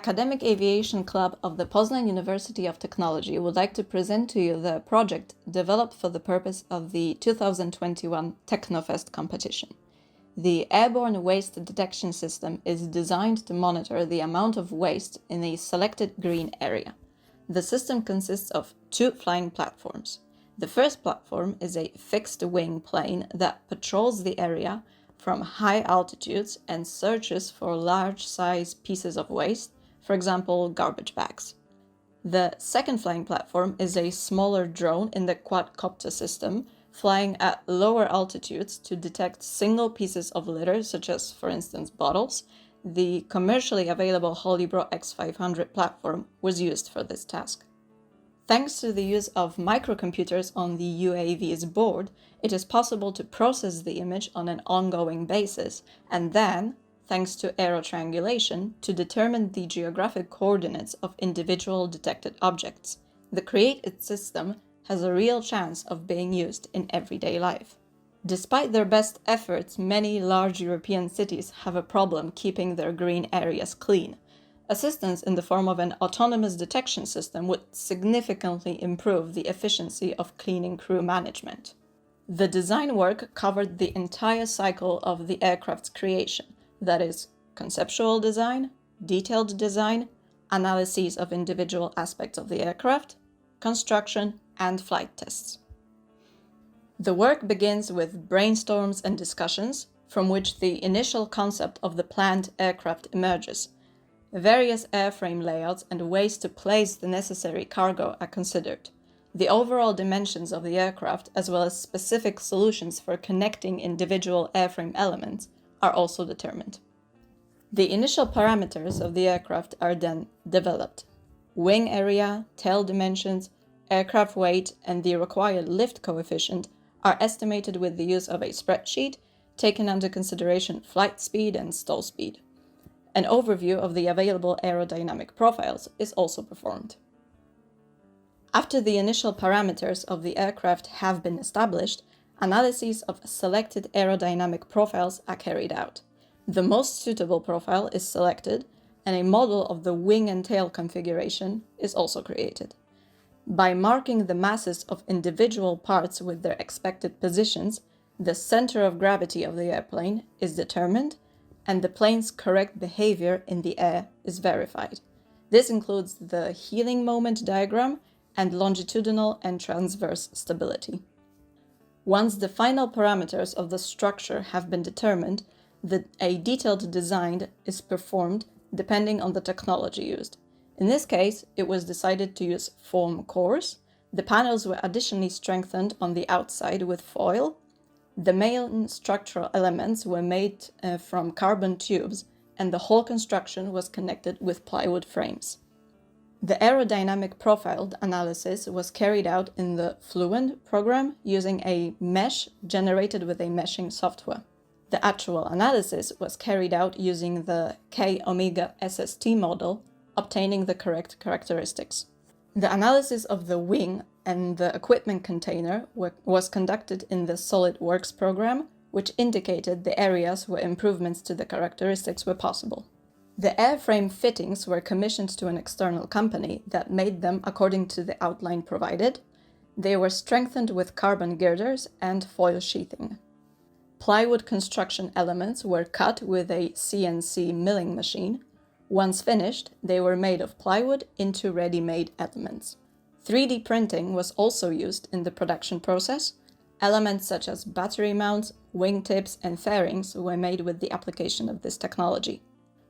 Academic Aviation Club of the Poznań University of Technology would like to present to you the project developed for the purpose of the 2021 Teknofest competition. The airborne waste detection system is designed to monitor the amount of waste in a selected green area. The system consists of two flying platforms. The first platform is a fixed-wing plane that patrols the area from high altitudes and searches for large-size pieces of waste, for example, garbage bags. The second flying platform is a smaller drone in the quadcopter system, flying at lower altitudes to detect single pieces of litter, such as, for instance, bottles. The commercially available Holybro X500 platform was used for this task. Thanks to the use of microcomputers on the UAV's board, it is possible to process the image on an ongoing basis, and then, thanks to aerotriangulation, to determine the geographic coordinates of individual detected objects. The created system has a real chance of being used in everyday life. Despite their best efforts, many large European cities have a problem keeping their green areas clean. Assistance in the form of an autonomous detection system would significantly improve the efficiency of cleaning crew management. The design work covered the entire cycle of the aircraft's creation, that is, conceptual design, detailed design, analyses of individual aspects of the aircraft, construction, and flight tests. The work begins with brainstorms and discussions, from which the initial concept of the planned aircraft emerges. Various airframe layouts and ways to place the necessary cargo are considered. The overall dimensions of the aircraft, as well as specific solutions for connecting individual airframe elements, are also determined. The initial parameters of the aircraft are then developed. Wing area, tail dimensions, aircraft weight, and the required lift coefficient are estimated with the use of a spreadsheet, taking into consideration flight speed and stall speed. An overview of the available aerodynamic profiles is also performed. After the initial parameters of the aircraft have been established, analyses of selected aerodynamic profiles are carried out. The most suitable profile is selected, and a model of the wing and tail configuration is also created. By marking the masses of individual parts with their expected positions, the center of gravity of the airplane is determined, and the plane's correct behavior in the air is verified. This includes the heeling moment diagram and longitudinal and transverse stability. Once the final parameters of the structure have been determined, a detailed design is performed depending on the technology used. In this case, it was decided to use foam cores. The panels were additionally strengthened on the outside with foil. The main structural elements were made from carbon tubes, and the whole construction was connected with plywood frames. The aerodynamic profile analysis was carried out in the Fluent program using a mesh generated with a meshing software. The actual analysis was carried out using the K-Omega SST model, obtaining the correct characteristics. The analysis of the wing and the equipment container was conducted in the SolidWorks program, which indicated the areas where improvements to the characteristics were possible. The airframe fittings were commissioned to an external company that made them according to the outline provided. They were strengthened with carbon girders and foil sheathing. Plywood construction elements were cut with a CNC milling machine. Once finished, they were made of plywood into ready-made elements. 3D printing was also used in the production process. Elements such as battery mounts, wingtips, and fairings were made with the application of this technology.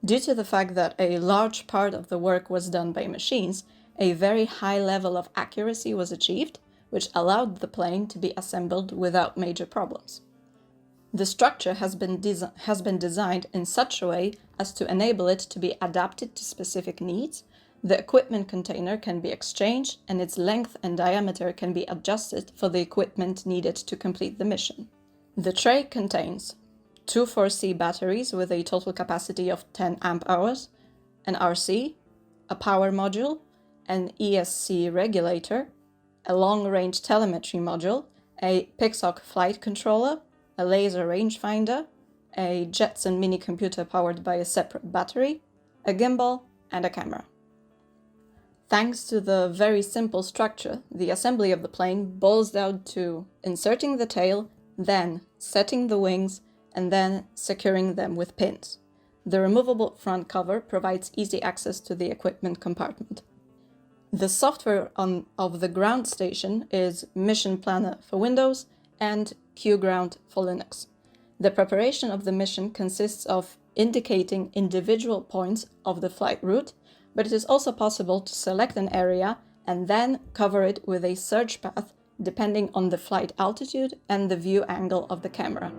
Due to the fact that a large part of the work was done by machines, a very high level of accuracy was achieved, which allowed the plane to be assembled without major problems. The structure has been designed in such a way as to enable it to be adapted to specific needs. The equipment container can be exchanged, and its length and diameter can be adjusted for the equipment needed to complete the mission. The tray contains two 4C batteries with a total capacity of 10 amp-hours, an RC, a power module, an ESC regulator, a long-range telemetry module, a Pixoc flight controller, a laser rangefinder, a Jetson mini computer powered by a separate battery, a gimbal, and a camera. Thanks to the very simple structure, the assembly of the plane boils down to inserting the tail, then setting the wings, and then securing them with pins. The removable front cover provides easy access to the equipment compartment. The software of the ground station is Mission Planner for Windows and QGround for Linux. The preparation of the mission consists of indicating individual points of the flight route, but it is also possible to select an area and then cover it with a search path depending on the flight altitude and the view angle of the camera.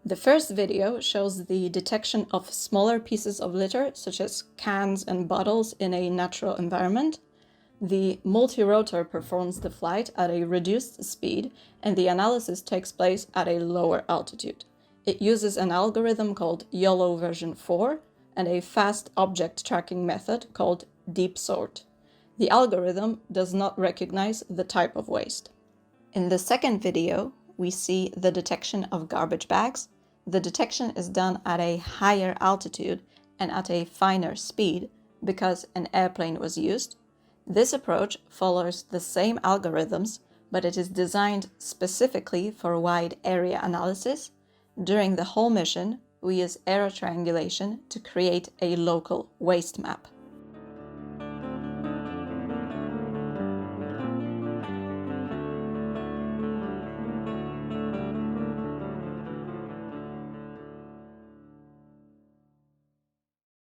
The first video shows the detection of smaller pieces of litter, such as cans and bottles, in a natural environment. The multi-rotor performs the flight at a reduced speed, and the analysis takes place at a lower altitude. It uses an algorithm called YOLO version 4 and a fast object tracking method called deep sort. The algorithm does not recognize the type of waste. In the second video, we see the detection of garbage bags. The detection is done at a higher altitude and at a finer speed because an airplane was used. This approach follows the same algorithms, but it is designed specifically for wide area analysis. During the whole mission, we use error triangulation to create a local waste map.